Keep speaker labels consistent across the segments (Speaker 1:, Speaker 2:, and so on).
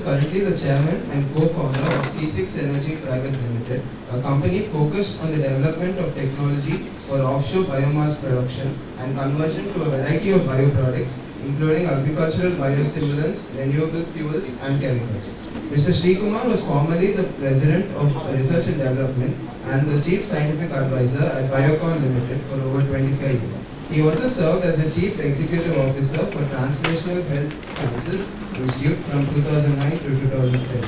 Speaker 1: currently the chairman and co-founder of C6 Energy Private Limited, a company focused on the development of technology for offshore biomass production and conversion to a variety of bioproducts, including agricultural biostimulants, renewable fuels, and chemicals. Mr. Shrikumar was formerly the president of Research and Development and the chief scientific advisor at Biocon Limited for over 25 years. He also served as the Chief Executive Officer for Translational Health Sciences Institute from 2009 to 2010.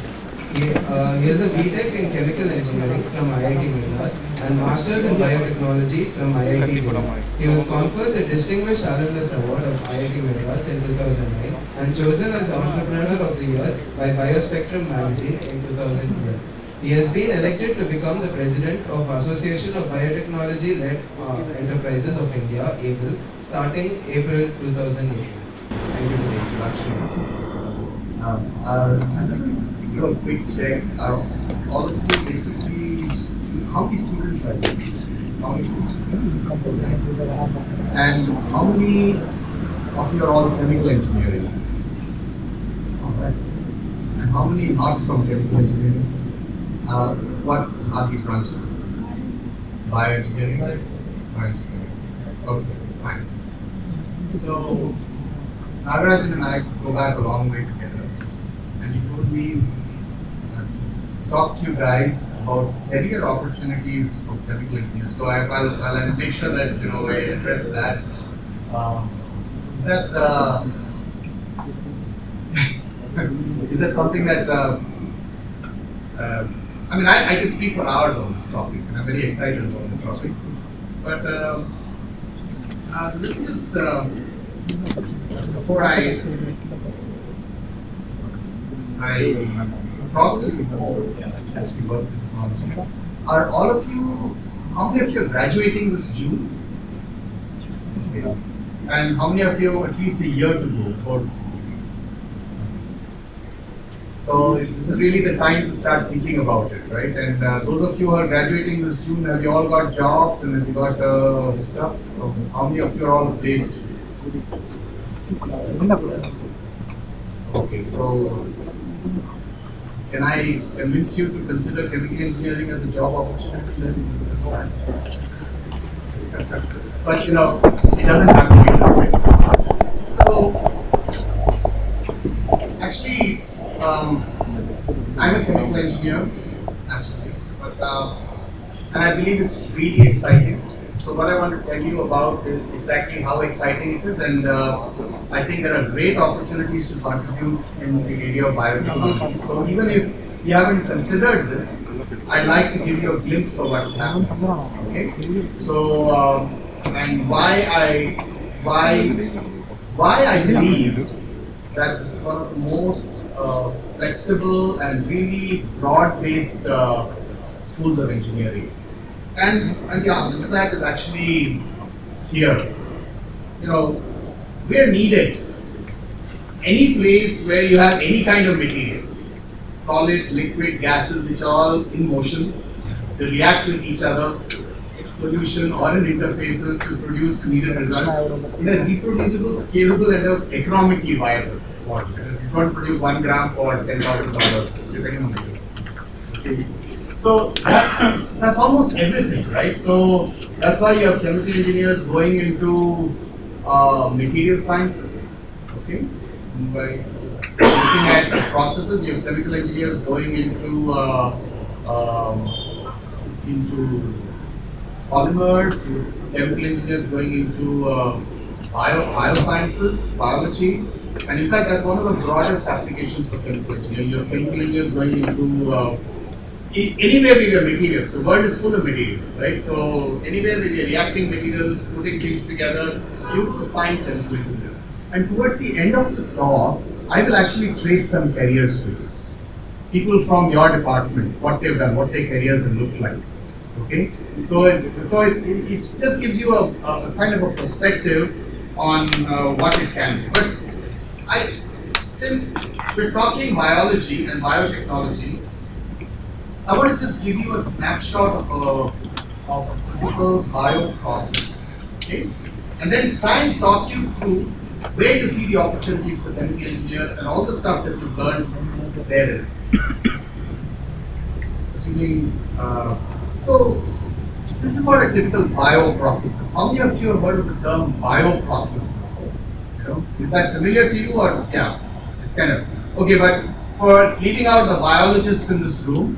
Speaker 1: He has a BTech in Chemical Engineering from IIT Madras and Masters in Biotechnology from IIT Delhi. He was conferred the Distinguished Alumnus Award of IIT Madras in 2009 and chosen as Entrepreneur of the Year by Biospectrum magazine in 2012. He has been elected to become the President of Association of Biotechnology-led Enterprises of India, ABLE, starting April 2008.
Speaker 2: Thank you for the introduction. I'd like to do a quick check. All of you basically, how many students are there? How many students? And how many of you are all chemical engineering? Alright. And how many not from chemical engineering? What are these branches? Bioengineering? Bioengineering. Okay, fine. So, Nagarajan and I go back a long way together, and he told me talk to you guys about career opportunities for chemical engineers. So I'll make sure that I address that. Is that something that I can speak for hours on this topic, and I'm very excited about the topic. But let's just before I talk to you more, are all of you, how many of you are graduating this June? Okay. And how many of you at least a year to go? So this is really the time to start thinking about it, right? And those of you who are graduating this June, have you all got jobs and have you got stuff? How many of you are all placed? Okay, so can I convince you to consider chemical engineering as a job opportunity? But it doesn't have to be this way. So actually, I'm a chemical engineer, actually, and I believe it's really exciting. So what I want to tell you about is exactly how exciting it is, and I think there are great opportunities to contribute in the area of biotechnology. So even if you haven't considered this, I'd like to give you a glimpse of what's happening. Okay? So and why I believe that this is one of the most flexible and really broad-based schools of engineering. And the answer to that is actually here. We're needed. Any place where you have any kind of material, solids, liquid, gases, which are all in motion, they react with each other, solution or in interfaces to produce needed result in a reproducible, scalable, and economically viable model. You don't produce 1 gram for $10,000, depending on the material. Okay. So that's almost everything, right? So that's why you have chemical engineers going into material sciences. Okay, by looking at processes, you have chemical engineers going into polymers, you have chemical engineers going into biosciences, biology, and in fact that's one of the broadest applications for chemical engineering. You have chemical engineers going into anywhere we have materials. The world is full of materials, right? So anywhere we are reacting materials, putting things together, you will find chemical engineers. And towards the end of the talk, I will actually trace some careers for you. People from your department, what they've done, what their careers have looked like. Okay, so it just gives you a kind of a perspective on what it can be. But since we're talking biology and biotechnology, I want to just give you a snapshot of a typical bioprocess, okay? And then try and talk you through where you see the opportunities for chemical engineers and all the stuff that you've learned there is. Assuming, so this is what a typical bioprocess is. How many of you have heard of the term bioprocess? You know, is that familiar to you, or yeah, it's kind of okay. But for leaving out the biologists in this room,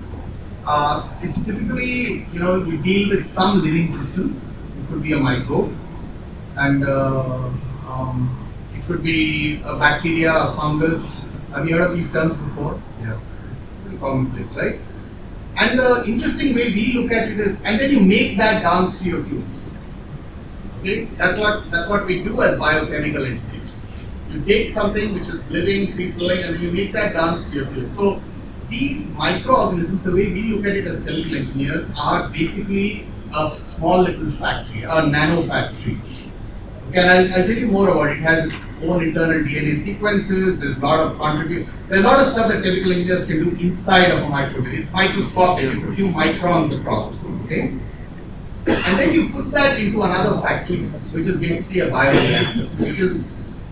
Speaker 2: it's typically, you know, you deal with some living system. It could be a microbe, and it could be a bacteria, a fungus. Have you heard of these terms before? Yeah, it's pretty commonplace, right? And the interesting way we look at it is, and then you make that dance to your tunes. Okay, that's what we do as biochemical engineers. You take something which is living, free flowing, and then you make that dance to your tunes. So these microorganisms, the way we look at it as chemical engineers, are basically a small little factory, a nano factory. Okay, and I'll tell you more about it. It has its own internal DNA sequences. There's a lot of there's a lot of stuff that chemical engineers can do inside of a microbe. It's microscopic. It's a few microns across. Okay, and then you put that into another factory, which is basically a bioreactor. Which is,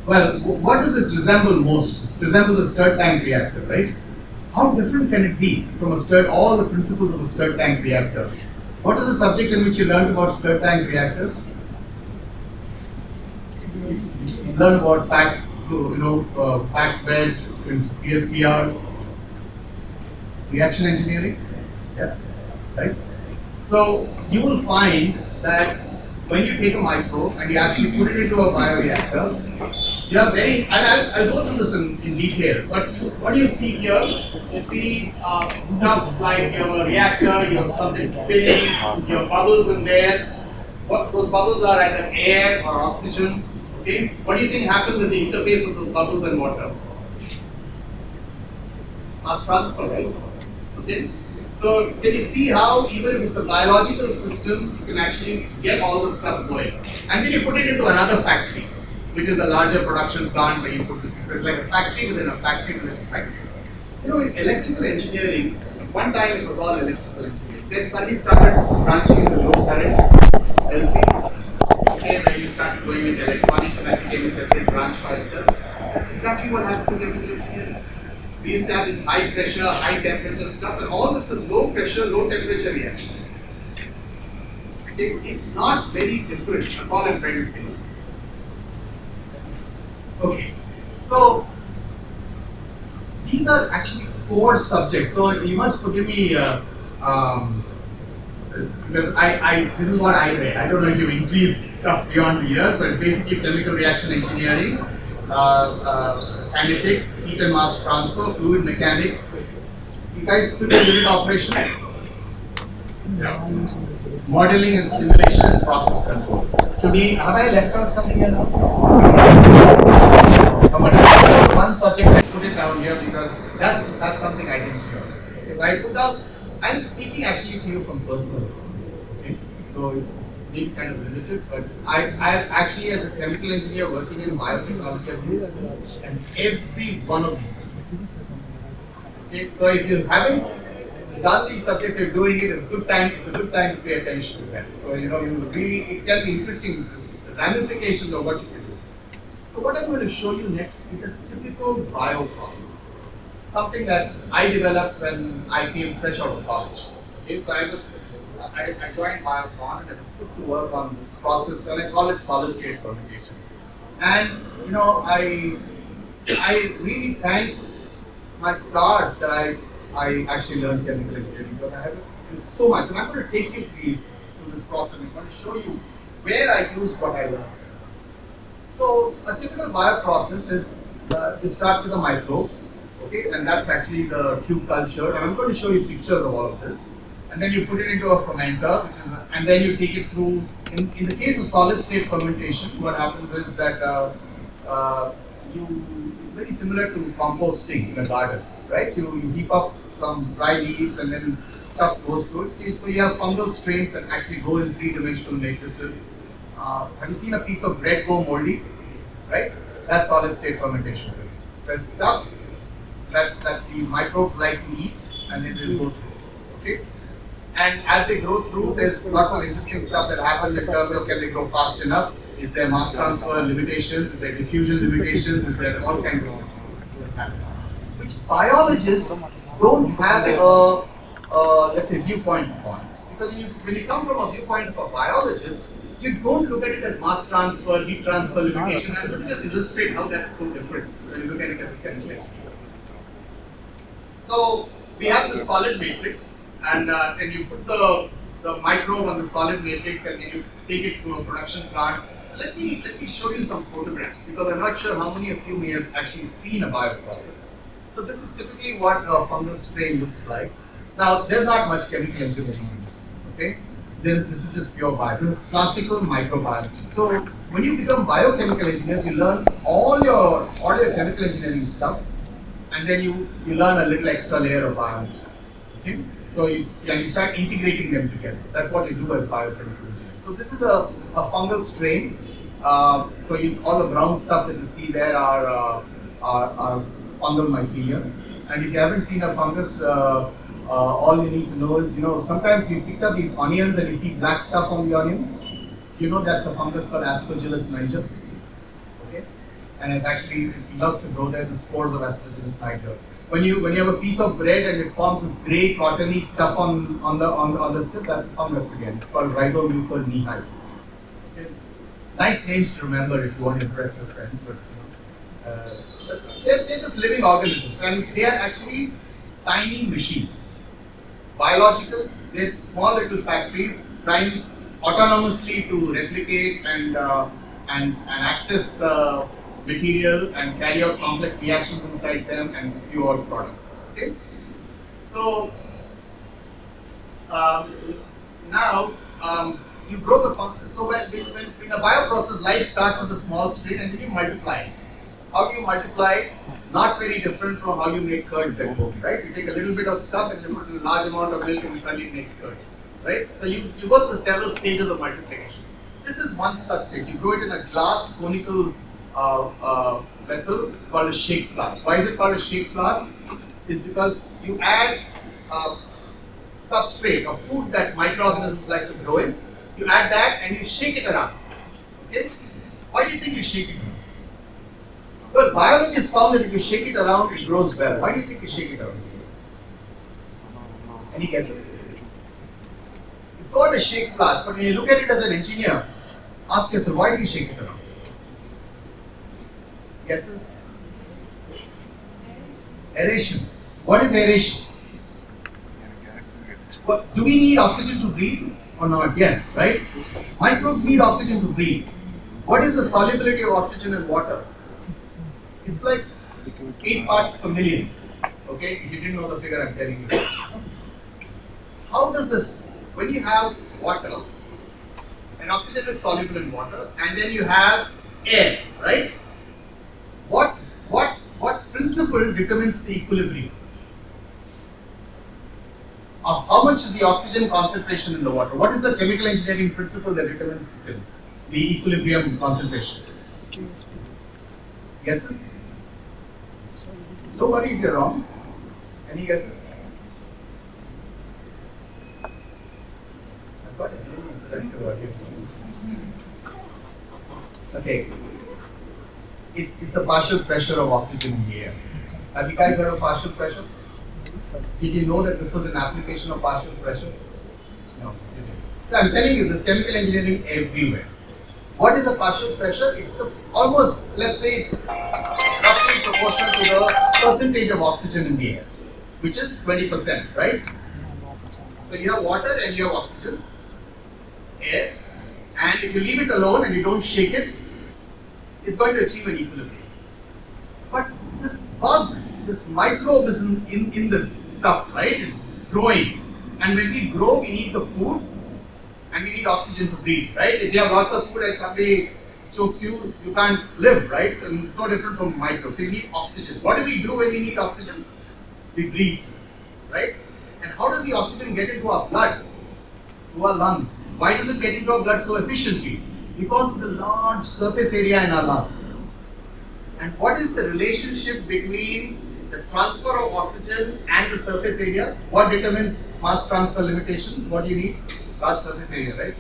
Speaker 2: well, what does this resemble most? It resembles a stir tank reactor, right? How different can it be from all the principles of a stir tank reactor? What is the subject in which you learned about stir tank reactors? You learn about packed bed, CSVRs, reaction engineering. Yeah, right. So you will find that when you take a microbe and you actually put it into a bioreactor, you have I'll go through this in detail, but what do you see here? You see stuff like you have a reactor, you have something spinning, you have bubbles in there. What those bubbles are either air or oxygen. Okay? What do you think happens in the interface of those bubbles and water? Mass transfer, right? Okay? So can you see how even if it's a biological system, you can actually get all the stuff going. And then you put it into another factory, which is a larger production plant where you put this. So it's like a factory within a factory within a factory. You know, in electrical engineering, one time it was all electrical engineering. Then suddenly started branching into low current, LC. Okay, where you started going into electronics and that became a separate branch by itself. That's exactly what happened to chemical engineering. We used to have this high pressure, high temperature stuff, and all this is low pressure, low temperature reactions. It's not very different. That's all I'm trying to tell you. Okay, so these are actually core subjects. So you must forgive me because this is what I read. I don't know if you increase stuff beyond the years, but basically chemical reaction engineering, kinetics, heat and mass transfer, fluid mechanics. You guys still do unit operations? Yeah. Modeling and simulation and process control. Have I left out something here now? Come on, one subject I put it down here because that's something I didn't choose. Because I put down, I'm speaking actually to you from personal experience. Okay? So it's being kind of limited, but I actually, as a chemical engineer working in biotechnology, I've used each and every one of these subjects. Okay? So if you haven't done these subjects, you're doing it, it's a good time to pay attention to that. So it can be interesting, the ramifications of what you can do. So what I'm going to show you next is a typical bioprocess. Something that I developed when I came fresh out of college. Okay, so I joined Biocon and I was put to work on this process, and I call it solid state fermentation. And you know, I really thank my stars that I actually learned chemical engineering, because I have so much, and I'm going to take you through this process. I'm going to show you where I used what I learned. So a typical bioprocess is you start with a microbe. Okay, and that's actually the cube culture. And I'm going to show you pictures of all of this. And then you put it into a fermenter, and then you take it through. In the case of solid state fermentation, what happens is that it's very similar to composting in a garden, right? You heap up some dry leaves, and then stuff goes through it. So you have fungal strains that actually go in three-dimensional matrices. Have you seen a piece of bread go moldy? Right? That's solid state fermentation. There's stuff that the microbes like to eat, and then they'll go through. Okay? And as they grow through, there's lots of interesting stuff that happens in terms of, can they grow fast enough? Is there mass transfer limitations? Is there diffusion limitations? Is there all kinds of stuff that's happening? biologists don't have let's say, viewpoint on. Because when you come from a viewpoint of a biologist, you don't look at it as mass transfer, heat transfer limitation, and let me just illustrate how that's so different when you look at it as a chemical engineer. So we have the solid matrix, and then you put the microbe on the solid matrix, and then you take it to a production plant. So let me show you some photographs, because I'm not sure how many of you may have actually seen a bioprocess. So this is typically what a fungal strain looks like. Now there's not much chemical engineering in this. Okay, this is just pure bio. This is classical microbiology. So when you become biochemical engineer, you learn all your chemical engineering stuff, and then you learn a little extra layer of biology. Okay, so you start integrating them together. That's what you do as biochemical engineers. So this is a fungal strain. So all the brown stuff that you see there are fungal mycelium. And if you haven't seen a fungus, all you need to know is, sometimes you pick up these onions and you see black stuff on the onions. That's a fungus called Aspergillus niger. Okay, and it loves to grow there. The spores of Aspergillus niger. When you have a piece of bread and it forms this grey cottony stuff on the tip, that's a fungus again. It's called rhizomucor nehi. Okay. Nice names to remember if you want to impress your friends, but they're just living organisms, and they are actually tiny machines. Biological, they're small little factories trying autonomously to replicate and access material and carry out complex reactions inside them and spew out product. Okay, so now you grow the function. So when in a bioprocess, life starts with a small strain and then you multiply it. How do you multiply it? Not very different from how you make curds at home, right? You take a little bit of stuff and you put in a large amount of milk and you suddenly make curds, right? So you go through several stages of multiplication. This is one such stage. You grow it in a glass conical vessel called a shake flask. Why is it called a shake flask? Is because you add substrate or food that microorganisms like to grow in. You add that and you shake it around. Okay? Why do you think you shake it around? Well, biologists found that if you shake it around, it grows well. Why do you think you shake it around? Any guesses? It's called a shake flask, but when you look at it as an engineer, ask yourself, why do you shake it around? Guesses? Aeration. What is aeration? What, do we need oxygen to breathe or not? Yes, right? Microbes need oxygen to breathe. What is the solubility of oxygen in water? It's like 8 parts per million. Okay, if you didn't know the figure, I'm telling you. How does this, when you have water, and oxygen is soluble in water, and then you have air, right? What principle determines the equilibrium? How much is the oxygen concentration in the water? What is the chemical engineering principle that determines the equilibrium concentration? Guesses? Don't worry if you're wrong. Any guesses? I've got a really interactive audience. Okay. It's a partial pressure of oxygen in the air. Have you guys heard of partial pressure? Did you know that this was an application of partial pressure? No. So I'm telling you, this chemical engineering everywhere. What is the partial pressure? It's the almost, let's say, it's roughly proportional to the percentage of oxygen in the air, which is 20%, right? So you have water and you have oxygen, air, and if you leave it alone and you don't shake it, it's going to achieve an equilibrium. But this bug, this microbe is in this stuff, right? It's growing. And when we grow, we need the food and we need oxygen to breathe, right? If you have lots of food and somebody chokes you, you can't live, right? And it's no different from microbes. So you need oxygen. What do we do when we need oxygen? We breathe, right? And how does the oxygen get into our blood? Through our lungs. Why does it get into our blood so efficiently? Because of the large surface area in our lungs. And what is the relationship between the transfer of oxygen and the surface area? What determines mass transfer limitation? What do you need? Large surface area, right?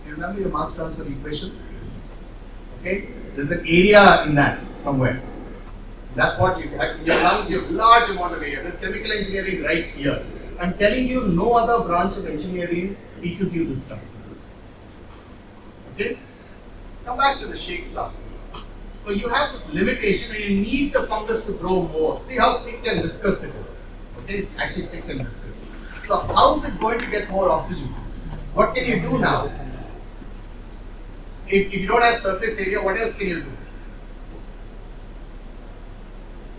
Speaker 2: You remember your mass transfer equations? Okay? There's an area in that somewhere. That's what you have. In your lungs, you have large amount of area. There's chemical engineering right here. I'm telling you, no other branch of engineering teaches you this stuff. Okay? Come back to the shake flask. So you have this limitation and you need the fungus to grow more. See how thick and viscous it is. Okay, it's actually thick and viscous. So how is it going to get more oxygen? What can you do now? If you don't have surface area, what else can you do?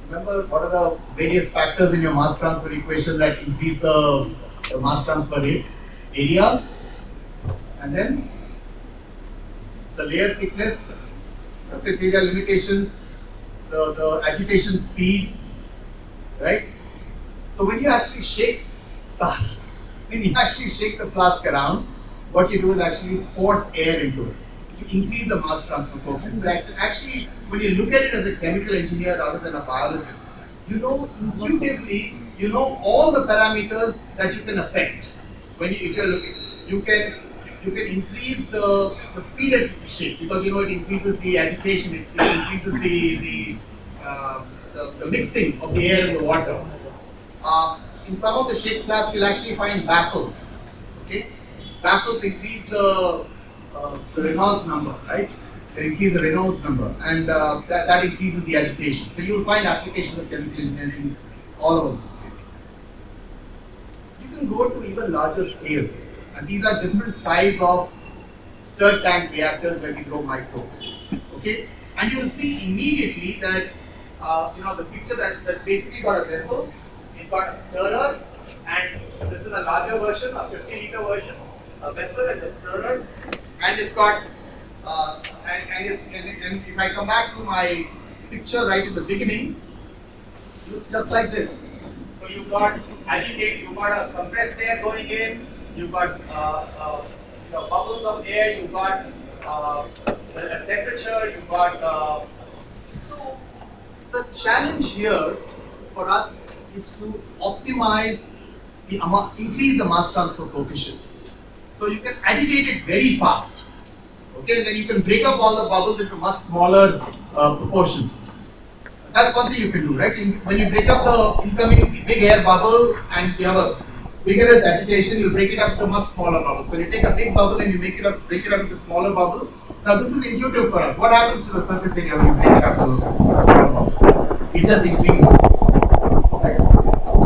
Speaker 2: Remember, what are the various factors in your mass transfer equation that increase the mass transfer rate? Area, and then the layer thickness, surface area limitations, the agitation speed, right? So when you actually shake the flask around, what you do is actually force air into it. You increase the mass transfer coefficient. So actually, when you look at it as a chemical engineer rather than a biologist, you know intuitively, you know all the parameters that you can affect. If you're looking, you can increase the speed at which it shakes, because you know it increases the agitation, it increases the mixing of the air and the water. In some of the shake flasks, you'll actually find baffles. Okay, baffles increase the Reynolds number, right? They increase the Reynolds number, and that increases the agitation. So you will find applications of chemical engineering all over this place. You can go to even larger scales, and these are different size of stirred tank reactors where we grow microbes. Okay, and you will see immediately that the picture that's basically got a vessel. It's got a stirrer, and this is a larger version, a 50-liter version, a vessel and a stirrer, and it's got and if I come back to my picture right at the beginning, it looks just like this. So you've got you've got a compressed air going in, you've got bubbles of air, you've got a temperature, you've got. So the challenge here for us is to optimize the amount, increase the mass transfer coefficient. So you can agitate it very fast. Okay, then you can break up all the bubbles into much smaller proportions. That's one thing you can do, right? When you break up the incoming big air bubble and you have a vigorous agitation, you break it up into much smaller bubbles. When you take a big bubble and you break it up into smaller bubbles. Now this is intuitive for us. What happens to the surface area when you break it up to smaller bubbles? It just increases, right?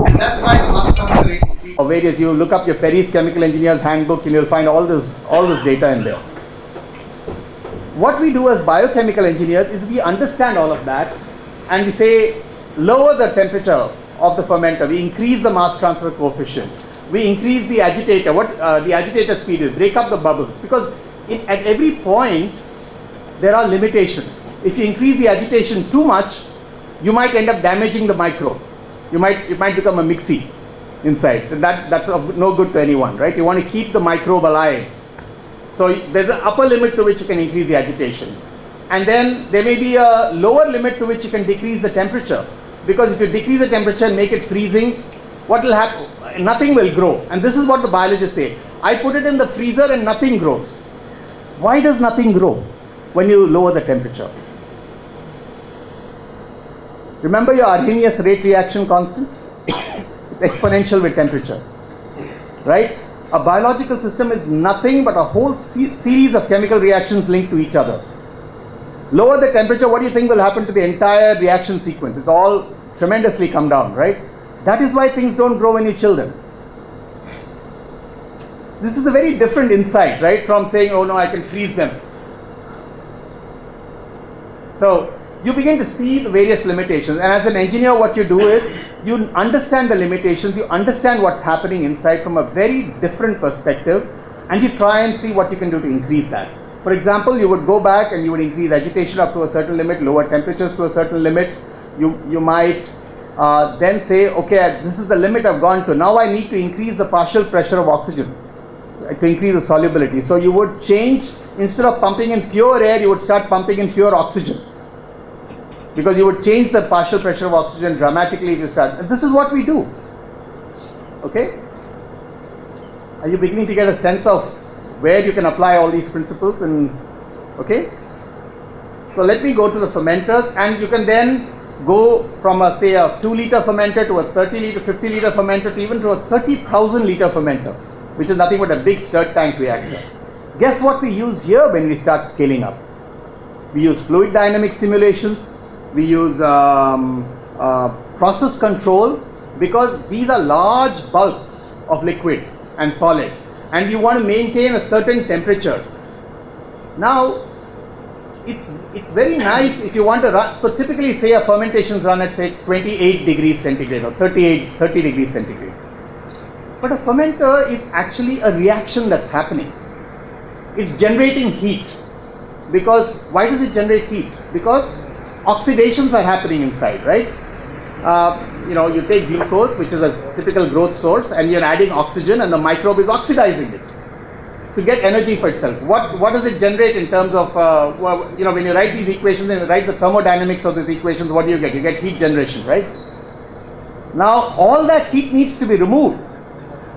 Speaker 2: And that's why the mass transfer rate increases. Or various, you look up your Perry's Chemical Engineer's Handbook and you'll find all this data in there. What we do as biochemical engineers is we understand all of that and we say lower the temperature of the fermenter, we increase the mass transfer coefficient, we increase the agitator, the agitator speed is, break up the bubbles, because at every point there are limitations. If you increase the agitation too much, you might end up damaging the microbe. It might become a mixie inside, and that's of no good to anyone, right? You want to keep the microbe alive. So there's an upper limit to which you can increase the agitation. And then there may be a lower limit to which you can decrease the temperature. Because if you decrease the temperature and make it freezing, what will happen? Nothing will grow. And this is what the biologists say. I put it in the freezer and nothing grows. Why does nothing grow when you lower the temperature? Remember your Arrhenius rate reaction constant? It's exponential with temperature, right? A biological system is nothing but a whole series of chemical reactions linked to each other. Lower the temperature, what do you think will happen to the entire reaction sequence? It's all tremendously come down, right? That is why things don't grow when you chill them. This is a very different insight, right, from saying, oh no, I can freeze them. So you begin to see the various limitations, and as an engineer what you do is you understand the limitations, you understand what's happening inside from a very different perspective, and you try and see what you can do to increase that. For example, you would go back and you would increase agitation up to a certain limit, lower temperatures to a certain limit. You might then say, okay, this is the limit I've gone to, now I need to increase the partial pressure of oxygen to increase the solubility. So you would change, instead of pumping in pure air, you would start pumping in pure oxygen, because you would change the partial pressure of oxygen dramatically if you start. And this is what we do. Okay? Are you beginning to get a sense of where you can apply all these principles? And okay? So let me go to the fermenters, and you can then
Speaker 3: go from a, say, a 2-liter fermenter to a 30-liter, 50-liter fermenter to even to a 30,000-liter fermenter, which is nothing but a big stirred tank reactor. Guess what we use here when we start scaling up? We use fluid dynamic simulations, we use process control, because these are large bulks of liquid and solid, and you want to maintain a certain temperature. Now, it's very nice if you want to run, so typically say a fermentation is run at say 28 degrees centigrade or 30 degrees centigrade. But a fermenter is actually a reaction that's happening. It's generating heat. Because, why does it generate heat? Because oxidations are happening inside, right? You take glucose, which is a typical growth source, and you're adding oxygen, and the microbe is oxidizing it to get energy for itself. What does it generate in terms of, when you write these equations and you write the thermodynamics of these equations, what do you get? You get heat generation, right? Now, all that heat needs to be removed.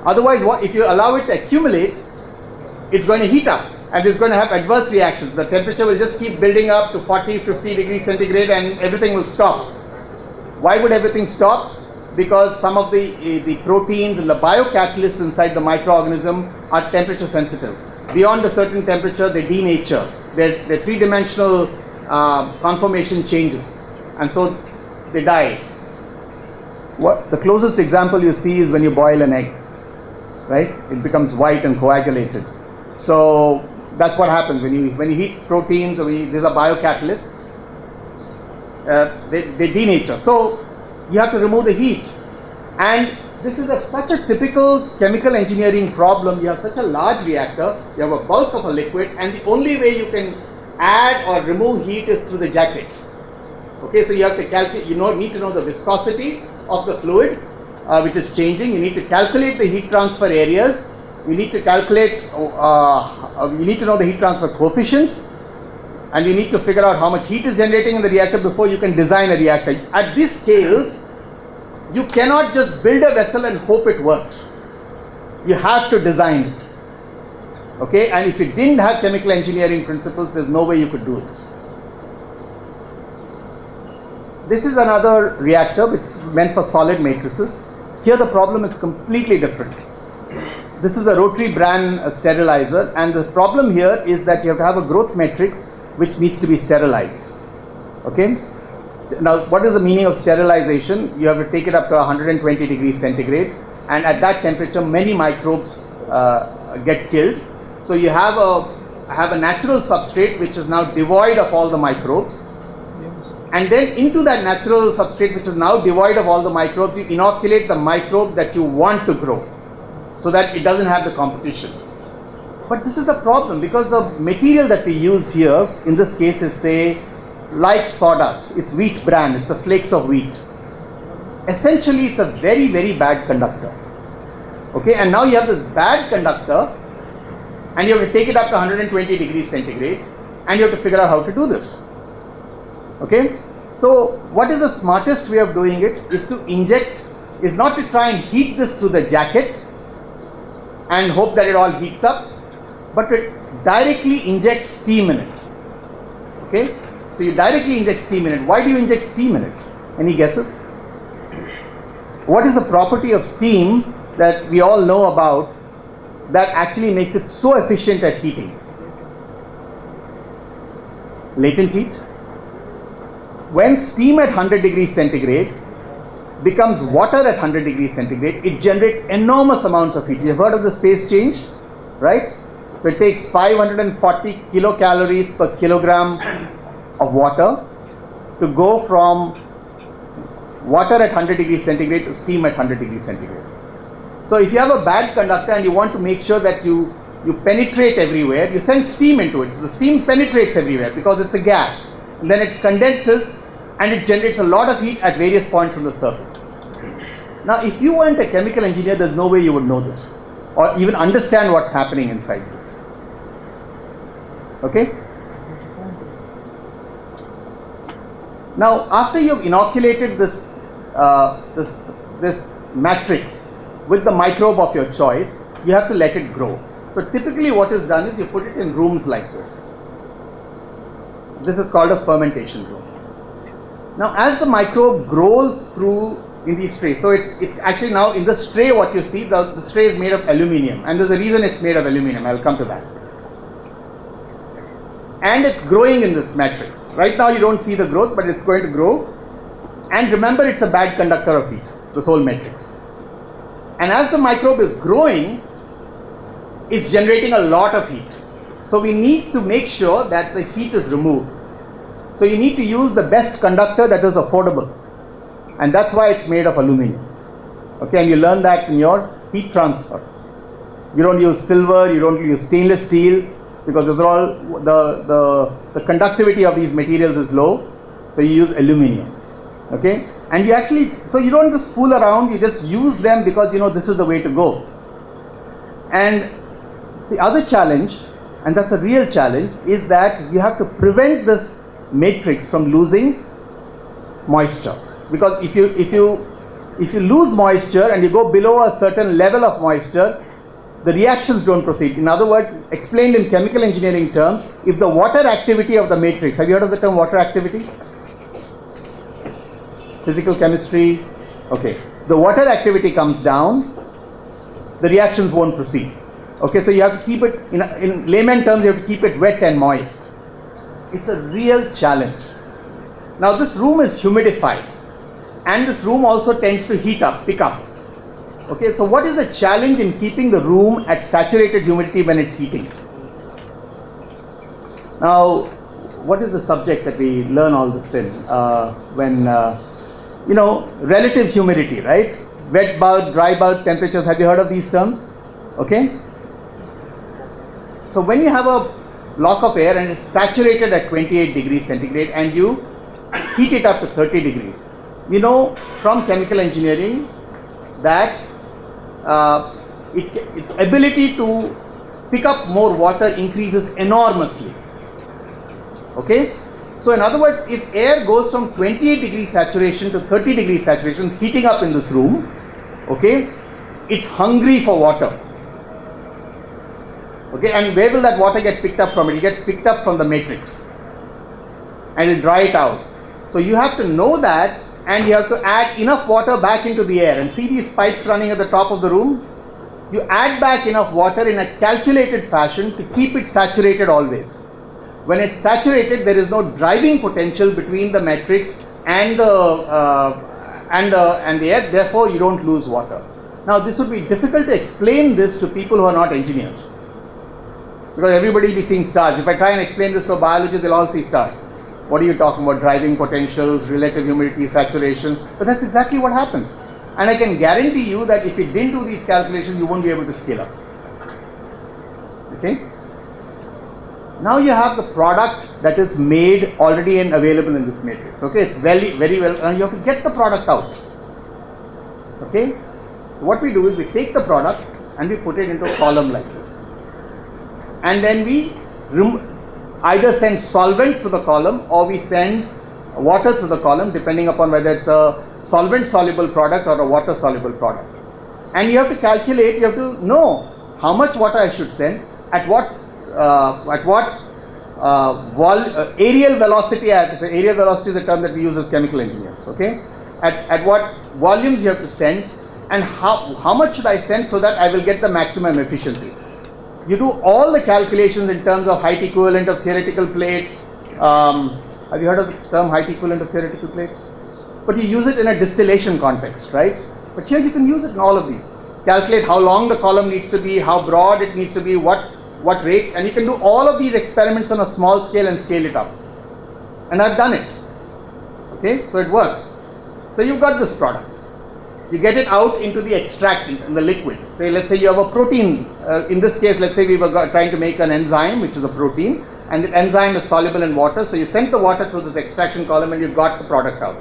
Speaker 3: Otherwise, if you allow it to accumulate, it's going to heat up and it's going to have adverse reactions. The temperature will just keep building up to 40, 50 degrees centigrade and everything will stop. Why would everything stop? Because some of the proteins and the biocatalysts inside the microorganism are temperature sensitive. Beyond a certain temperature, they denature. Their three-dimensional conformation changes, and so they die. The closest example you see is when you boil an egg, right? It becomes white and coagulated. So that's what happens when you heat proteins, or these are biocatalysts. They denature. So you have to remove the heat, and this is such a typical chemical engineering problem. You have such a large reactor, you have a bulk of a liquid, and the only way you can add or remove heat is through the jackets. Okay, so you have to calculate. Need to know the viscosity of the fluid, which is changing. You need to calculate the heat transfer areas. You need to calculate. You need to know the heat transfer coefficients. And you need to figure out how much heat is generating in the reactor before you can design a reactor. At these scales, you cannot just build a vessel and hope it works. You have to design it. Okay, and if you didn't have chemical engineering principles, there's no way you could do this. This is another reactor which is meant for solid matrices. Here the problem is completely different. This is a rotary BRAN sterilizer, and the problem here is that you have to have a growth matrix which needs to be sterilized. Okay? Now, what is the meaning of sterilization? You have to take it up to 120 degrees centigrade, and at that temperature, many microbes get killed. So you have a natural substrate which is now devoid of all the microbes, and then into that natural substrate which is now devoid of all the microbes, you inoculate the microbe that you want to grow, so that it doesn't have the competition. But this is a problem, because the material that we use here, in this case, is say like sawdust. It's wheat bran, it's the flakes of wheat. Essentially, it's a very, very bad conductor. Okay, and now you have this bad conductor, and you have to take it up to 120 degrees centigrade, and you have to figure out how to do this. Okay, so what is the smartest way of doing it is not to try and heat this through the jacket and hope that it all heats up, but to directly inject steam in it. Okay, so you directly inject steam in it. Why do you inject steam in it? Any guesses? What is the property of steam that we all know about that actually makes it so efficient at heating? Latent heat. When steam at 100 degrees centigrade becomes water at 100 degrees centigrade, it generates enormous amounts of heat. You've heard of the phase change, right? So it takes 540 kilocalories per kilogram of water to go from water at 100 degrees centigrade to steam at 100 degrees centigrade. So if you have a bad conductor and you want to make sure that you penetrate everywhere, you send steam into it. So the steam penetrates everywhere because it's a gas. And then it condenses and it generates a lot of heat at various points on the surface. Now, if you weren't a chemical engineer, there's no way you would know this or even understand what's happening inside this. Okay? Now, after you've inoculated this matrix with the microbe of your choice, you have to let it grow. So typically what is done is you put it in rooms like this. This is called a fermentation room. Now as the microbe grows through in these trays, so it's actually now in this tray what you see, the tray is made of aluminium, and there's a reason it's made of aluminium, I'll come to that. And it's growing in this matrix. Right now you don't see the growth, but it's going to grow. And remember, it's a bad conductor of heat, this whole matrix. And as the microbe is growing, it's generating a lot of heat. So we need to make sure that the heat is removed. So you need to use the best conductor that is affordable. And that's why it's made of aluminum. Okay, and you learn that in your heat transfer. You don't use silver, you don't use stainless steel, because those are all, the conductivity of these materials is low. So you use aluminum. Okay, and you actually, so you don't just fool around, you just use them because you know this is the way to go. And the other challenge, and that's a real challenge, is that you have to prevent this matrix from losing moisture. Because if you lose moisture and you go below a certain level of moisture, the reactions don't proceed. In other words, explained in chemical engineering terms, if the water activity of the matrix, have you heard of the term water activity? Physical chemistry, okay. The water activity comes down, the reactions won't proceed. Okay, so you have to keep it, in layman terms, you have to keep it wet and moist. It's a real challenge. Now this room is humidified, and this room also tends to heat up, pick up. Okay, so what is the challenge in keeping the room at saturated humidity when it's heating? Now, what is the subject that we learn all this in? You know, relative humidity, right? Wet bulb, dry bulb temperatures, have you heard of these terms? Okay. So when you have a block of air and it's saturated at 28 degrees centigrade and you heat it up to 30 degrees, you know from chemical engineering that its ability to pick up more water increases enormously. Okay? So in other words, if air goes from 28 degrees saturation to 30 degrees saturation, heating up in this room, okay, it's hungry for water. Okay, and where will that water get picked up from? It will get picked up from the matrix and it will dry it out. So you have to know that, and you have to add enough water back into the air. And see these pipes running at the top of the room? You add back enough water in a calculated fashion to keep it saturated always. When it's saturated, there is no driving potential between the matrix and the air, therefore you don't lose water. Now this would be difficult to explain this to people who are not engineers, because everybody will be seeing stars. If I try and explain this to a biologist, they'll all see stars. What are you talking about? Driving potentials, relative humidity, saturation. But that's exactly what happens. And I can guarantee you that if you didn't do these calculations, you won't be able to scale up. Okay? Now you have the product that is made already and available in this matrix. Okay? It's very well, and you have to get the product out. Okay? So what we do is we take the product and we put it into a column like this. And then we either send solvent to the column or we send water to the column, depending upon whether it's a solvent soluble product or a water soluble product. And you have to calculate, you have to know how much water I should send, at what aerial velocity I have to say. Aerial velocity is a term that we use as chemical engineers. Okay, at what volumes you have to send, and how much should I send so that I will get the maximum efficiency. You do all the calculations in terms of height equivalent of theoretical plates. Have you heard of the term height equivalent of theoretical plates? But you use it in a distillation context, right? But here you can use it in all of these. Calculate how long the column needs to be, how broad it needs to be, what rate, and you can do all of these experiments on a small scale and scale it up. And I've done it. Okay, so it works. So you've got this product. You get it out into the extract, in the liquid. Say, let's say you have a protein. In this case, let's say we were trying to make an enzyme, which is a protein, and the enzyme is soluble in water. So you sent the water through this extraction column and you got the product out.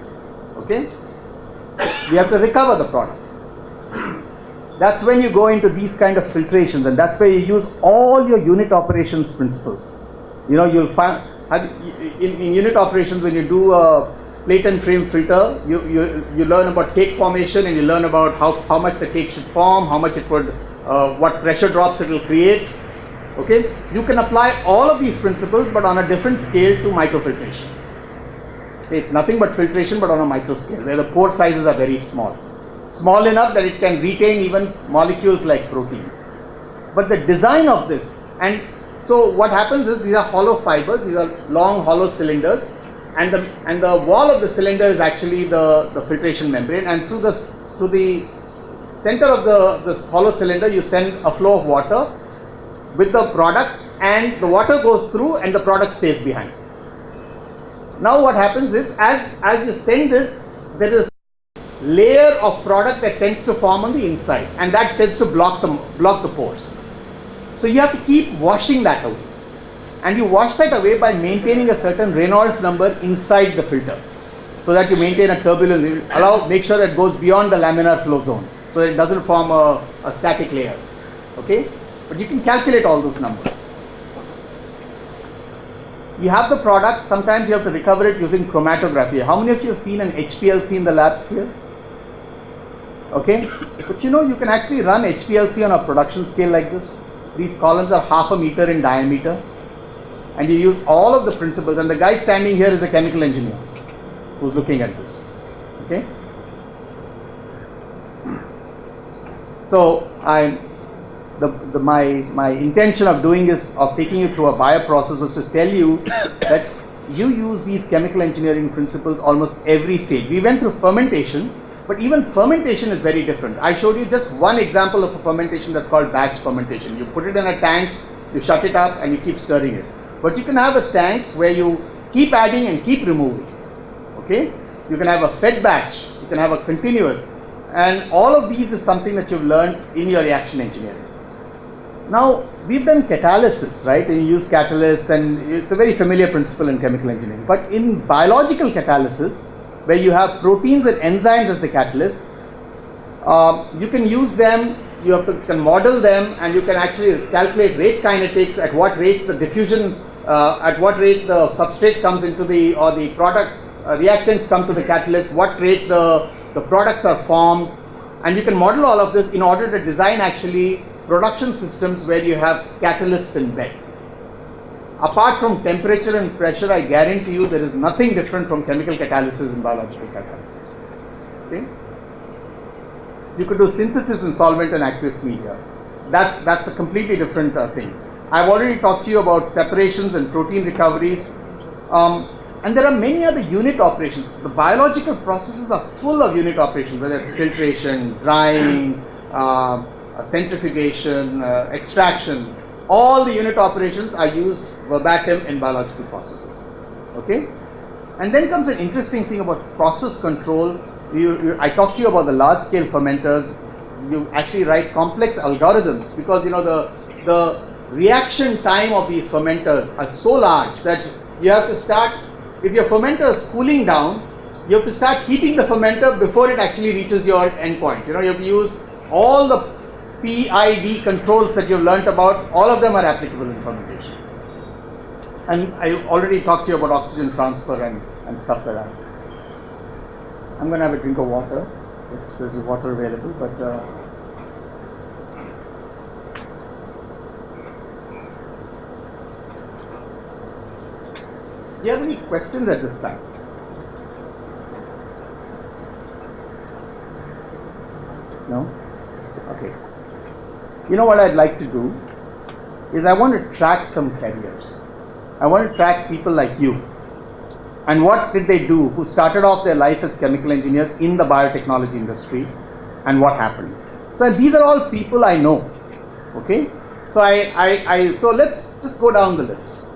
Speaker 3: Okay? You have to recover the product. That's when you go into these kind of filtrations, and that's where you use all your unit operations principles. You know, you'll find in unit operations, when you do a plate and frame filter, you learn about cake formation, and you learn about how much the cake should form, how much it would, what pressure drops it will create. Okay, you can apply all of these principles, but on a different scale to microfiltration. It's nothing but filtration, but on a micro scale, where the pore sizes are very small. Small enough that it can retain even molecules like proteins. But the design of this, and so what happens is these are hollow fibers, these are long hollow cylinders, and the wall of the cylinder is actually the filtration membrane, and through the center of the hollow cylinder you send a flow of water with the product, and the water goes through and the product stays behind. Now what happens is, as you send this, there is a layer of product that tends to form on the inside, and that tends to block the pores. So you have to keep washing that away, and you wash that away by maintaining a certain Reynolds number inside the filter, so that you maintain a turbulence. Make sure that it goes beyond the laminar flow zone, so that it doesn't form a static layer. Okay, but you can calculate all those numbers. You have the product, sometimes you have to recover it using chromatography. How many of you have seen an HPLC in the labs here? Okay, but you know, you can actually run HPLC on a production scale like this. These columns are 0.5 meter in diameter, and you use all of the principles, and the guy standing here is a chemical engineer who's looking at this. Okay, so my intention of taking you through a bioprocess was to tell you that you use these chemical engineering principles almost every stage. We went through fermentation, but even fermentation is very different. I showed you just one example of a fermentation that's called batch fermentation. You put it in a tank, you shut it up, and you keep stirring it. But you can have a tank where you keep adding and keep removing. Okay, you can have a fed batch, you can have a continuous, and all of these is something that you've learned in your reaction engineering. Now, we've done catalysis, right? And you use catalysts, and it's a very familiar principle in chemical engineering. But in biological catalysis, where you have proteins and enzymes as the catalyst, you can use them, you can model them, and you can actually calculate rate kinetics, at what rate the diffusion, at what rate the substrate comes into the product, reactants come to the catalyst, what rate the products are formed, and you can model all of this in order to design actually production systems where you have catalysts in bed. Apart from temperature and pressure, I guarantee you there is nothing different from chemical catalysis and biological catalysis. Okay? You could do synthesis in solvent and aqueous media. That's a completely different thing. I've already talked to you about separations and protein recoveries. And there are many other unit operations. The biological processes are full of unit operations, whether it's filtration, drying, centrifugation, extraction. All the unit operations are used verbatim in biological processes. Okay? And then comes an interesting thing about process control. I talked to you about the large scale fermenters. You actually write complex algorithms because you know the reaction time of these fermenters are so large that you have to start, if your fermenter is cooling down, you have to start heating the fermenter before it actually reaches your endpoint. You know, you have to use all the PID controls that you've learnt about, all of them are applicable in fermentation. And I already talked to you about oxygen transfer and stuff like that. I'm going to have a drink of water, if there's water available, but do you have any questions at this time? No? Okay. You know what I'd like to do is I want to track some careers. I want to track people like you. And what did they do who started off their life as chemical engineers in the biotechnology industry, and what happened? So these are all people I know. Okay? So so let's just go down the list.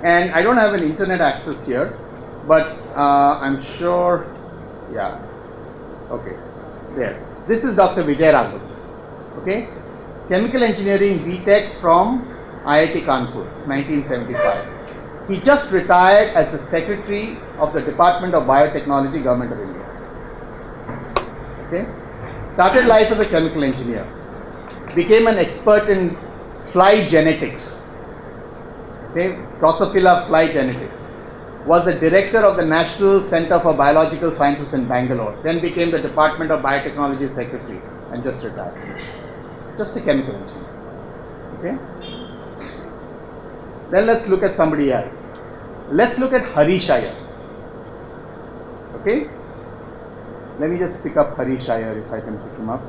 Speaker 3: And I don't have an internet access here, but I'm sure, yeah, okay, there. This is Dr. Vijay Raghavan, okay? Chemical engineering BTech from IIT Kanpur, 1975. He just retired as the secretary of the Department of Biotechnology, Government of India. Okay? Started life as a chemical engineer. Became an expert in fly genetics. Okay? Drosophila fly genetics. Was the director of the National Center for Biological Sciences in Bangalore. Then became the Department of Biotechnology secretary and just retired. Just a chemical engineer. Okay? Then let's look at somebody else. Let's look at Harish Iyer. Okay? Let me just pick up Harish Iyer if I can pick him up.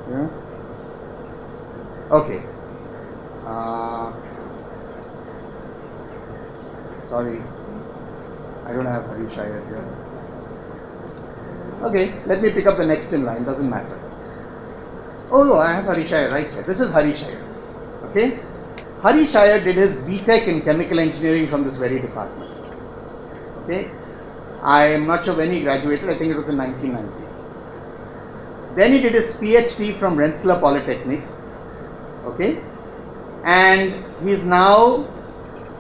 Speaker 3: Yeah. Okay. Sorry, I don't have Harish Iyer here. Okay, let me pick up the next in line, doesn't matter. Oh no, I have Harish Iyer right here. This is Harish Iyer. Okay? Harish Iyer did his BTech in chemical engineering from this very department. Okay? I am not sure when he graduated, I think it was in 1990. Then he did his PhD from Rensselaer Polytechnic. Okay? And he is now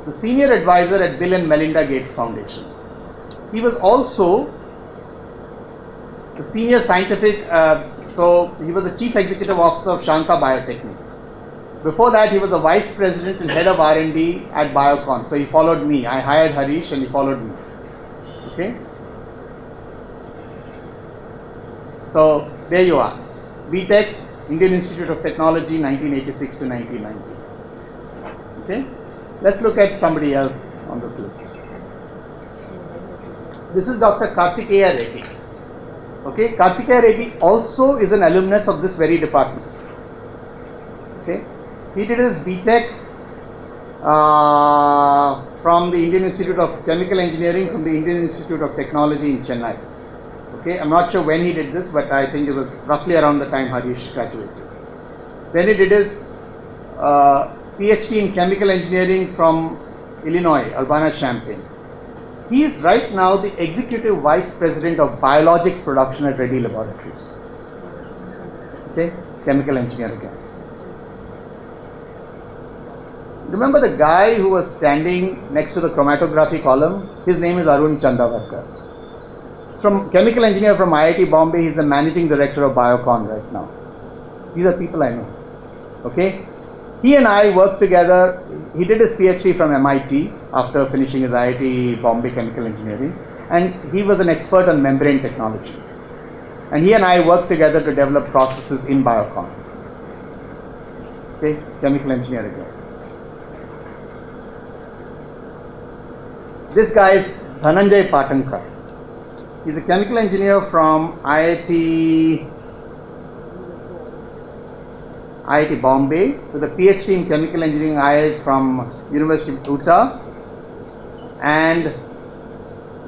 Speaker 3: the senior advisor at Bill and Melinda Gates Foundation. He was also the senior scientific, so he was the chief executive officer of Shankar Biotechnics. Before that, he was the vice president and head of R&D at Biocon. So he followed me. I hired Harish and he followed me. Okay. So there you are. BTech, Indian Institute of Technology, 1986 to 1990. Okay. Let's look at somebody else on this list. This is Dr. Kartikeya Reddy. Okay, Kartikeya Reddy also is an alumnus of this very department. Okay, he did his BTech from the Indian Institute of Chemical Engineering from the Indian Institute of Technology in Chennai. Okay, I'm not sure when he did this, but I think it was roughly around the time Harish graduated. Then he did his PhD in Chemical Engineering from Illinois, Urbana-Champaign. He is right now the Executive Vice President of Biologics Production at Reddy Laboratories. Okay, chemical engineer again. Remember the guy who was standing next to the chromatography column? His name is Arun Chandavarkar. From chemical engineer from IIT Bombay, he's the managing director of Biocon right now. These are people I know. Okay, he and I worked together. He did his PhD from MIT after finishing his IIT Bombay chemical engineering, and he was an expert on membrane technology. And he and I worked together to develop processes in Biocon. Okay, chemical engineer again. This guy is Dhananjay Patankar. He's a chemical engineer from IIT Bombay with a PhD in chemical engineering from University of Utah, and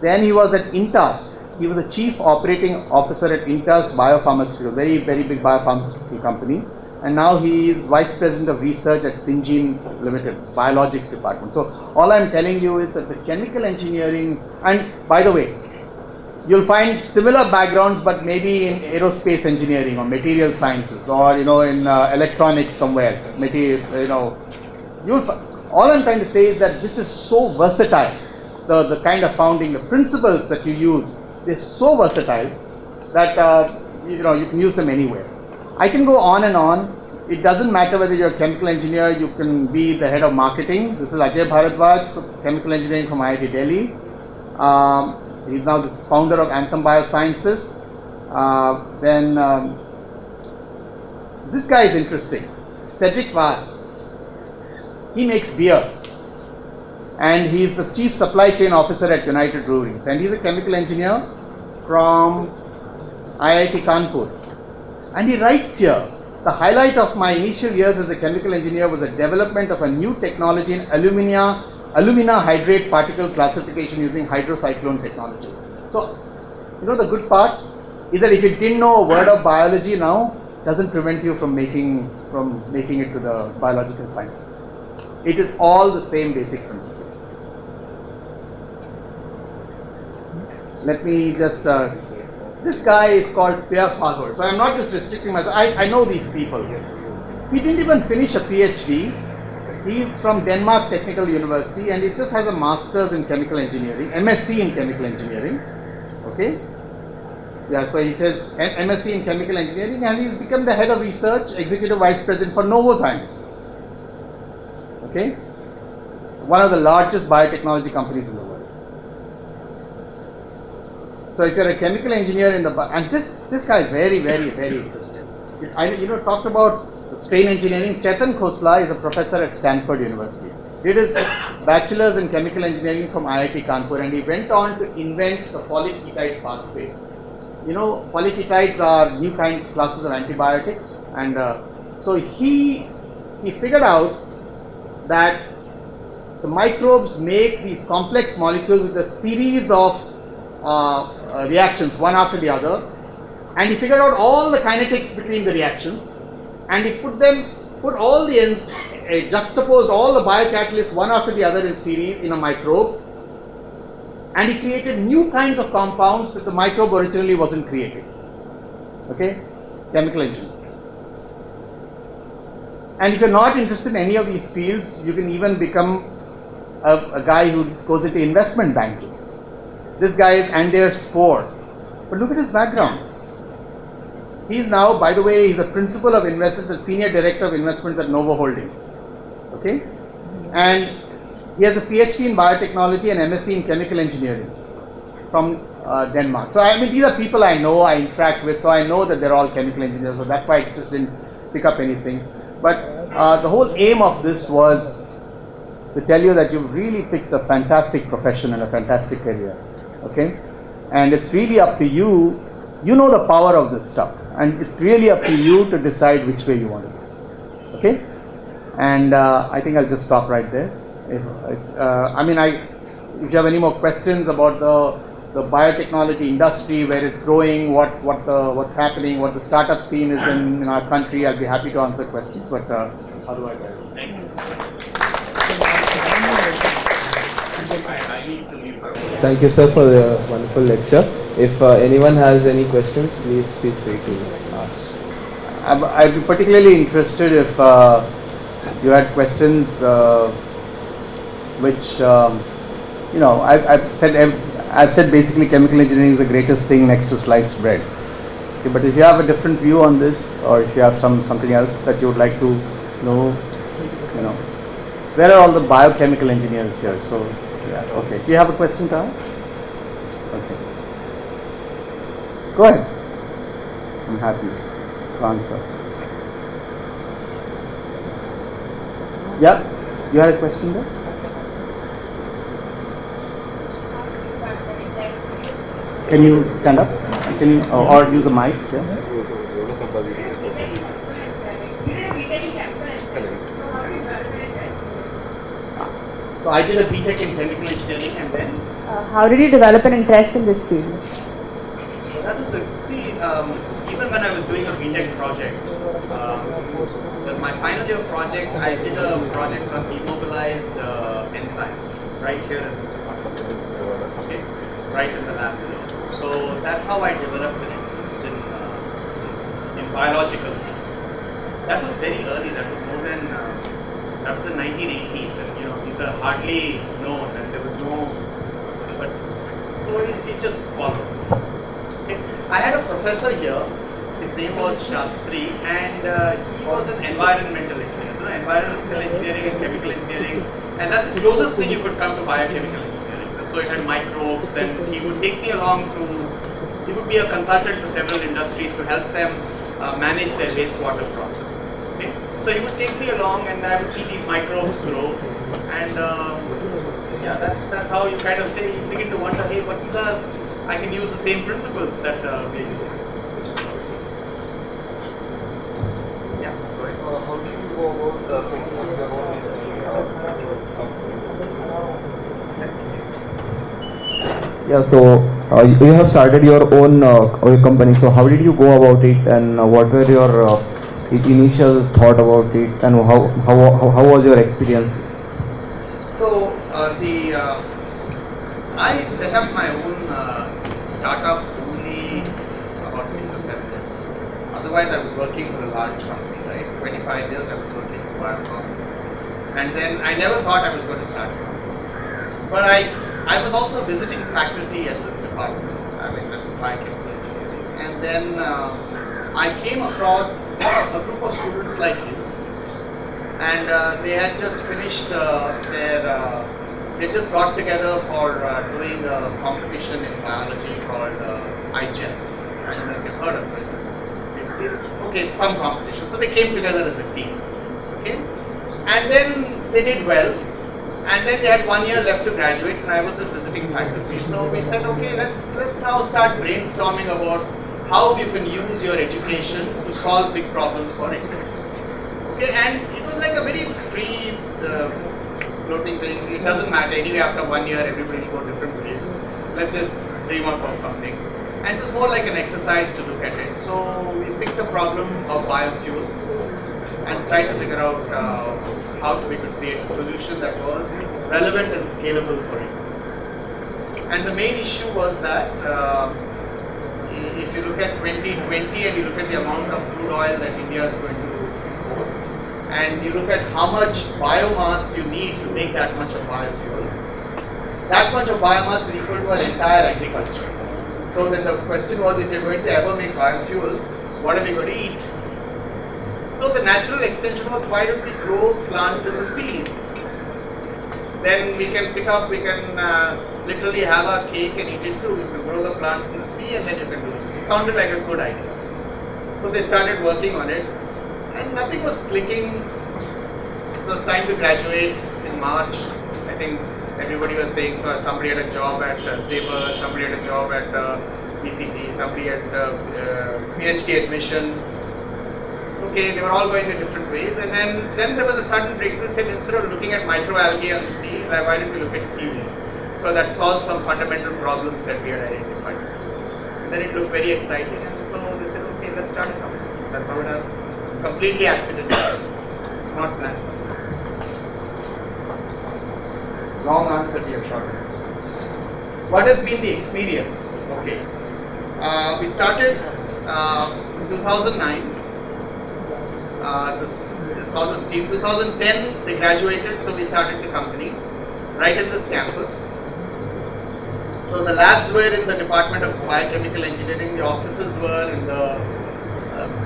Speaker 3: then he was at Intas. He was the chief operating officer at Intas Biopharmaceutical, very big biopharmaceutical company, and now he is vice president of research at Syngene Limited, biologics department. So all I'm telling you is that the chemical engineering, and by the way, you'll find similar backgrounds, but maybe in aerospace engineering or material sciences, or in electronics somewhere. All I'm trying to say is that this is so versatile. The kind of founding, the principles that you use, they're so versatile that you can use them anywhere. I can go on and on. It doesn't matter whether you're a chemical engineer. You can be the head of marketing. This is Ajay Bharadwaj, chemical engineering from IIT Delhi. He's now the founder of Anthem Biosciences. This guy is interesting. Cedric Vaz. He makes beer. And he's the chief supply chain officer at United Breweries. And he's a chemical engineer from IIT Kanpur. And he writes here, the highlight of my initial years as a chemical engineer was the development of a new technology in alumina hydrate particle classification using hydrocyclone technology. So, the good part is that if you didn't know a word of biology now, doesn't prevent you from making it to the biological sciences. It is all the same basic principles. Let me just, this guy is called Per Faghor. So I'm not just restricting myself, I know these people. He didn't even finish a PhD. He is from Denmark Technical University, and he just has a master's in chemical engineering, MSc in chemical engineering. Okay? Yeah, so he says MSc in chemical engineering, and he's become the head of research, executive vice president for Novozymes. Okay? One of the largest biotechnology companies in the world. So if you're a chemical engineer and this guy is very interesting. Talked about strain engineering. Chetan Khosla is a professor at Stanford University. did his bachelor's in chemical engineering from IIT Kanpur, and he went on to invent the polypeptide pathway. You know, polypeptides are new classes of antibiotics, and so he figured out that the microbes make these complex molecules with a series of reactions, one after the other, and he figured out all the kinetics between the reactions, and he juxtaposed all the biocatalysts one after the other in series in a microbe, and he created new kinds of compounds that the microbe originally wasn't created. Okay, chemical engineering. And if you're not interested in any of these fields, you can even become a guy who goes into investment banking. This guy is Anders Ford, but look at his background. He's now, by the way, he's a principal of investment, the senior director of investments at Novo Holdings. Okay, and he has a PhD in biotechnology and MSc in chemical engineering from Denmark. So I mean, these are people I know, I interact with, so I know that they're all chemical engineers. So that's why I just didn't pick up anything. But the whole aim of this was to tell you that you've really picked a fantastic profession and a fantastic career. Okay, and it's really up to you. You know the power of this stuff, and it's really up to you to decide which way you want to go. Okay, and I think I'll just stop right there. If you have any more questions about the biotechnology industry, where it's growing, what's happening, what the startup scene is in our country, I'll be happy to answer questions. But otherwise, I will. Thank you.
Speaker 1: Thank you, sir, for the wonderful lecture. If anyone has any questions, please feel free to ask.
Speaker 3: I'd be particularly interested if you had questions which, I've said basically chemical engineering is the greatest thing next to sliced bread. Okay, but if you have a different view on this, or if you have something else that you would like to know, where are all the biochemical engineers here? So, yeah, okay. Do you have a question to ask? Okay. Go ahead. I'm happy to answer. Yeah, you had a question there? Can you stand up? Can you, or use a mic? Yes. So I did a BTech in chemical engineering, and then.
Speaker 4: How did you develop an interest in this field?
Speaker 3: That was even when I was doing a BTech project, with my final year project, I did a project on immobilized enzymes right here in this department. Okay, right in the lab below. So that's how I developed an interest in biological systems. That was very early. That was more than that was in 1980s, and people hardly know that there was no. But so it just followed. Okay. I had a professor here. His name was Shastri, and he was an environmental engineer. Environmental engineering and chemical engineering, and that's the closest thing you could come to biochemical engineering. So it had microbes, and he would take me along to. He would be a consultant to several industries to help them manage their wastewater process. Okay, so he would take me along, and I would see these microbes grow, and that's how you kind of say you begin to wonder, hey, what these are. I can use the same principles that we use. Yeah, go ahead.
Speaker 5: How do you go about something about
Speaker 1: Yeah, so you have started your own oil company. So how did you go about it, and what were your initial thought about it, and how was your experience?
Speaker 3: So I set up my own startup only about 6 or 7 years ago. Otherwise, I was working for a large company, right? 25 years I was working for Biotechnology. And then I never thought I was going to start a company. But I was also visiting faculty at this department, biochemical engineering. And then I came across a group of students like you. And they had just finished they just got together for doing a competition in biology called IIT. I don't know if you've heard of it. It's some competition. So they came together as a team. Okay, and then they did well, And then they had 1 year left to graduate, and I was a visiting faculty. So we said, okay, let's now start brainstorming about how you can use your education to solve big problems for India. Okay, and it was like a very free floating thing. It doesn't matter. Anyway, after 1 year, everybody will go different ways. Let's just dream up of something. And it was more like an exercise to look at it. So we picked a problem of biofuels and tried to figure out how we could create a solution that was relevant and scalable for it. And the main issue was that if you look at 2020 and you look at the amount of crude oil that India is going to import, and you look at how much biomass you need to make that much of biofuel, that much of biomass is equal to an entire agriculture. So then the question was, if you're going to ever make biofuels, what are we going to eat? So the natural extension was, why don't we grow plants in the sea? Then we can literally have our cake and eat it too. You can grow the plants in the sea and then you can do it. It sounded like a good idea. So they started working on it and nothing was clicking. It was time to graduate in March. I think everybody was saying, so somebody had a job at Sabre, somebody had a job at BCG, somebody had PhD admission. Okay, they were all going in different ways, and then there was a sudden breakthrough. Said instead of looking at microalgae on the sea, why don't we look at seaweeds? So that solved some fundamental problems that we had identified. And then it looked very exciting, and so they said, okay, let's start a company. That's how it happened. Completely accidental, not planned. Long answer to your short answer. What has been the experience? Okay, we started in 2009. Saw the stream. 2010 they graduated, so we started the company right in this campus. So the labs were in the Department of Biochemical Engineering, the offices were in the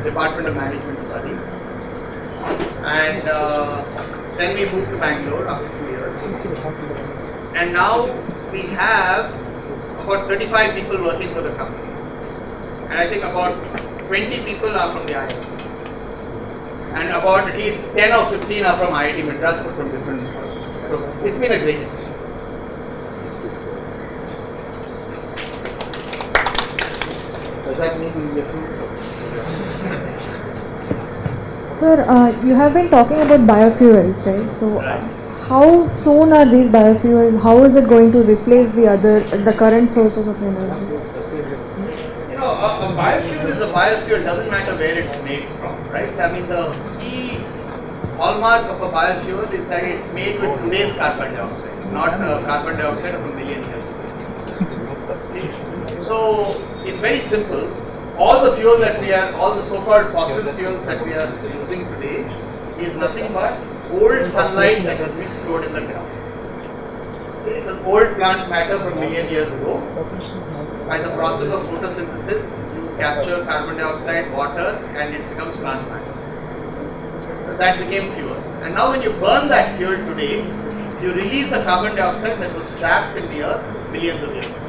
Speaker 3: Department of Management Studies, and then we moved to Bangalore after 2 years, and now we have about 35 people working for the company, and I think about 20 people are from the IITs. And about at least 10 or 15 are from IIT Madras, but from different colleges. So it's been a great experience. Does that mean we get through?
Speaker 4: Sir, you have been talking about biofuels, right? So, how soon are these biofuels? How is it going to replace the current sources of energy?
Speaker 3: A biofuel is a biofuel, doesn't matter where it's made from, right? I mean, the key hallmark of a biofuel is that it's made with today's carbon dioxide, not carbon dioxide of a million years ago. So, it's very simple. All the fuel that all the so-called fossil fuels that we are using today is nothing but old sunlight that has been stored in the ground. It was old plant matter from a million years ago. By the process of photosynthesis, you capture carbon dioxide, water, and it becomes plant matter. So that became fuel. And now when you burn that fuel today, you release the carbon dioxide that was trapped in the earth millions of years ago.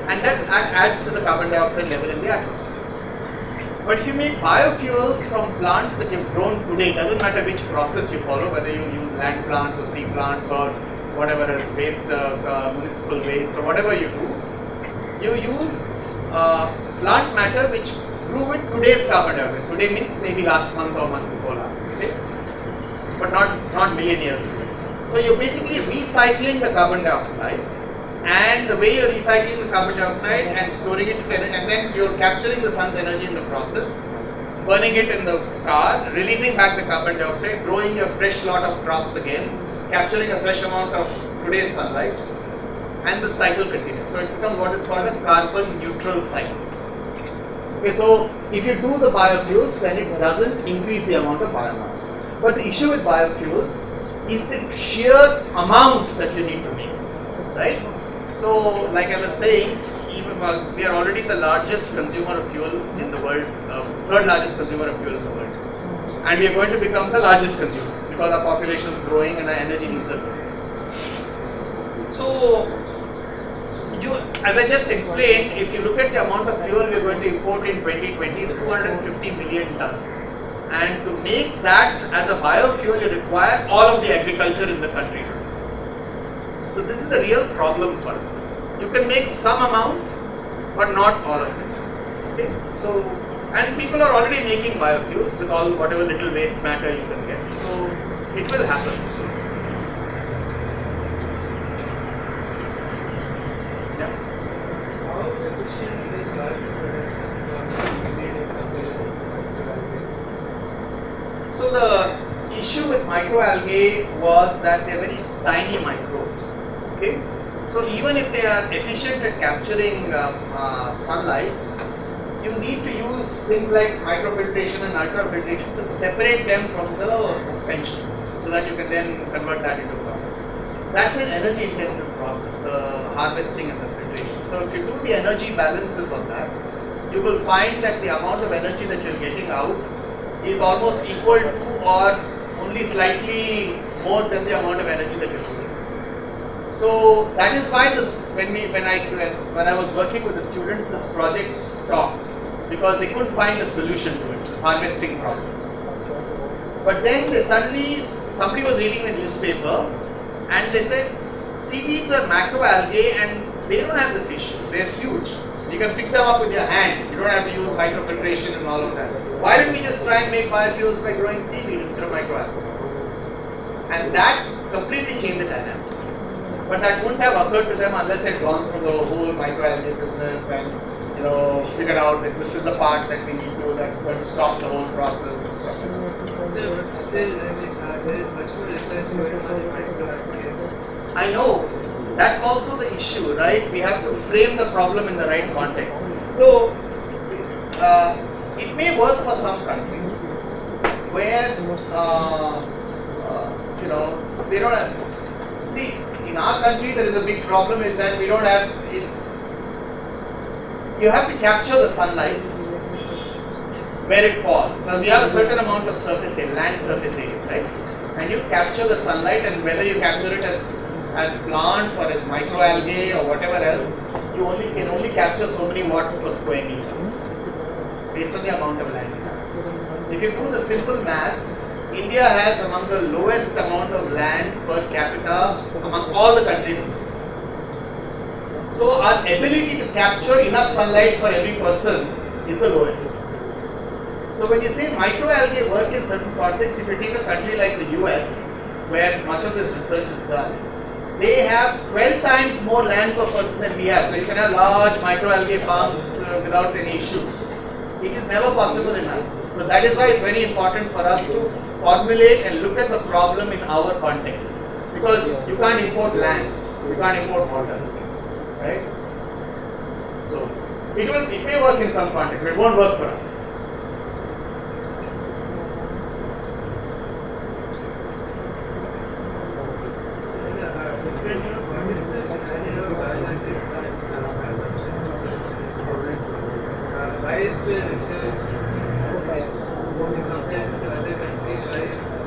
Speaker 3: And that adds to the carbon dioxide level in the atmosphere. But if you make biofuels from plants that you've grown today, it doesn't matter which process you follow, whether you use land plants or sea plants or whatever is waste, municipal waste or whatever you do, you use plant matter which grew with today's carbon dioxide. Today means maybe last month or month before last, okay? But not million years ago. So you're basically recycling the carbon dioxide, and the way you're recycling the carbon dioxide and storing it, and then you're capturing the sun's energy in the process, burning it in the car, releasing back the carbon dioxide, growing a fresh lot of crops again, capturing a fresh amount of today's sunlight, and the cycle continues. So it becomes what is called a carbon neutral cycle. Okay, so if you do the biofuels, then it doesn't increase the amount of biomass. But the issue with biofuels is the sheer amount that you need to make, right? So, like I was saying, we are already the largest consumer of fuel in the world, third largest consumer of fuel in the world, and we are going to become the largest consumer because our population is growing and our energy needs are growing. So, as I just explained, if you look at the amount of fuel we are going to import in 2020 is 250 million tons, and to make that as a biofuel, you require all of the agriculture in the country.
Speaker 2: So this is a real problem for us. You can make some amount, but not all of it. Okay? So, and people are already making biofuels with all whatever little waste matter you can get. So it will happen soon. Yeah.
Speaker 5: How efficient is bioproducts
Speaker 2: So the issue with microalgae was that they're very tiny microbes. Okay, so even if they are efficient at capturing sunlight, you need to use things like microfiltration and ultrafiltration to separate them from the suspension, so that you can then convert that into product. That's an energy-intensive process, the harvesting and the filtration. So if you do the energy balances on that, you will find that the amount of energy that you're getting out is almost equal to or only slightly more than the amount of energy that you're using. So that is why this, when I was working with the students, this project stopped because they couldn't find a solution to it, the harvesting problem. But then somebody was reading the newspaper and they said seaweeds are macroalgae and they don't have this issue. They're huge. You can pick them up with your hand. You don't have to use microfiltration and all of that. Why don't we just try and make biofuels by growing seaweed instead of microalgae? And that completely changed the dynamics. But that wouldn't have occurred to them unless they'd gone through the whole microalgae business and figured out that this is the part that we need to, that's going to stop the whole process and stuff like that.
Speaker 5: So, but still, there is much more research going on in microalgae.
Speaker 2: I know. That's also the issue, right? We have to frame the problem in the right context. So, it may work for some countries where, they don't have. See, in our country, there is a big problem is that we don't have. You have to capture the sunlight where it falls. So we have a certain amount of surface area, land surface area, right? And you capture the sunlight, and whether you capture it as plants or as microalgae or whatever else, you can only capture so many watts per square meter based on the amount of land you have. If you do the simple math, India has among the lowest amount of land per capita among all the countries. So our ability to capture enough sunlight for every person is the lowest. So when you say microalgae work in certain contexts, if you take a country like the US, where much of this research is done, they have 12 times more land per person than we have. So you can have large microalgae farms without any issue. It is never possible in us. So that is why it's very important for us to formulate and look at the problem in our context. Because you can't import land, you can't import water, right? So it may work in some context, but it won't work for us.
Speaker 5: Why is the research in comparison to other countries? Why is the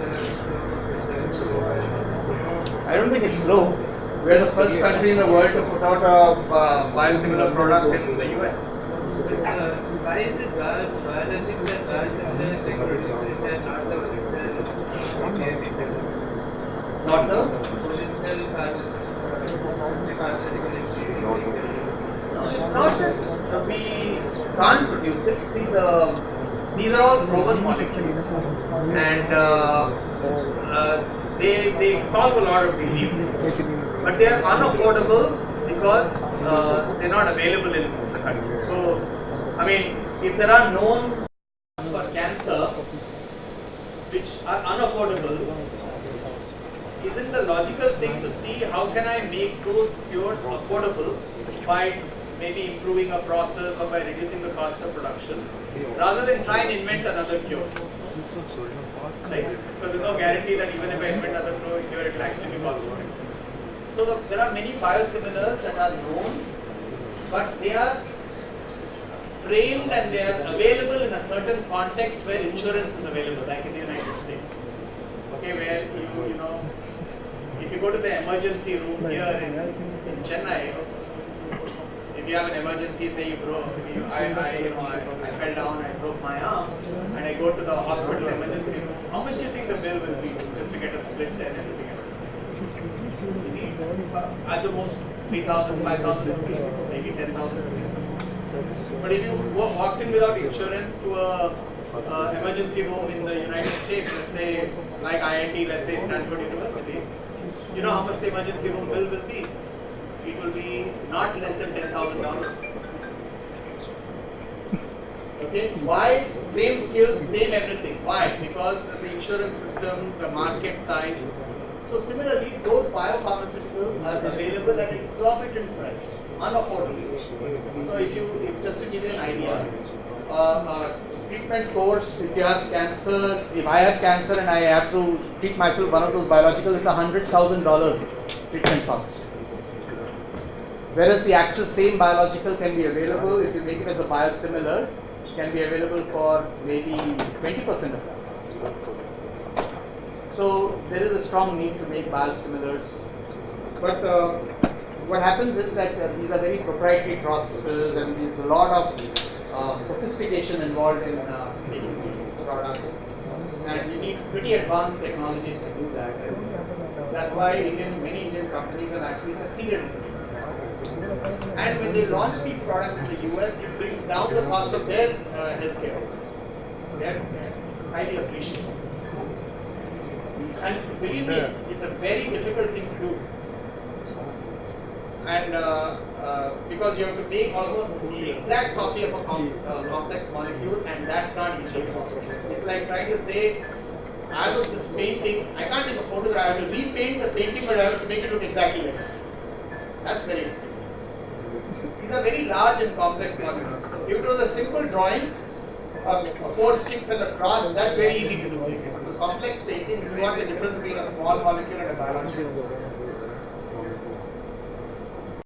Speaker 5: research?
Speaker 2: I don't think it's slow. We're the first country in the world to put out a biosimilar product in the US.
Speaker 5: Why is it biologics and biosimilar technologies and not the original
Speaker 2: Not the?
Speaker 5: original pharmaceutical ingredient?
Speaker 2: No, it's not that we can't produce it. See, these are all proven molecules, and they solve a lot of diseases, but they are unaffordable because they're not available in the country. So, I mean, if there are known for cancer which are unaffordable, isn't the logical thing to see how can I make those cures affordable by maybe improving a process or by reducing the cost of production, rather than try and invent another cure. Right? Because there's no guarantee that even if I invent another cure, it will actually be possible. So there are many biosimilars that are known, but they are framed and they are available in a certain context where insurance is available, like in the United States. Okay, where if you go to the emergency room here in Chennai, if you have an emergency, say I fell down, I broke my arm, and I go to the hospital emergency room, how much do you think the bill will be just to get a splint and everything else? At the most 3,000, 5,000 rupees, maybe 10,000 rupees. But if you walked in without insurance to a emergency room in the United States, let's say like IIT, let's say Stanford University, you know how much the emergency room bill will be? It will be not less than $10,000. Okay, why? Same skills, same everything. Why? Because the insurance system, the market size. So similarly, those biopharmaceuticals are available at exorbitant prices, unaffordable. So just to give you an idea, treatment course, if you have cancer, if I have cancer and I have to treat myself one of those biologicals, it's $100,000 treatment cost. Whereas the actual same biological can be available, if you make it as a biosimilar, can be available for maybe 20% of that. So there is a strong need to make biosimilars. But what happens is that these are very proprietary processes and there's a lot of sophistication involved in making these products. And you need pretty advanced technologies to do that. And that's why many Indian companies have actually succeeded in it. And when they launch these products in the US, it brings down the cost of their healthcare. They're highly appreciated. And believe me, it's a very difficult thing to do. And because you have to make almost the exact copy of a complex molecule, and that's not easy. It's like trying to say, I have this painting, I can't take a photograph, I have to repaint the painting, but I have to make it look exactly like that. That's very difficult. These are very large and complex molecules. If it was a simple drawing, 4 sticks and a cross, that's very easy to do. The complex painting is what the difference between a small molecule and a biological.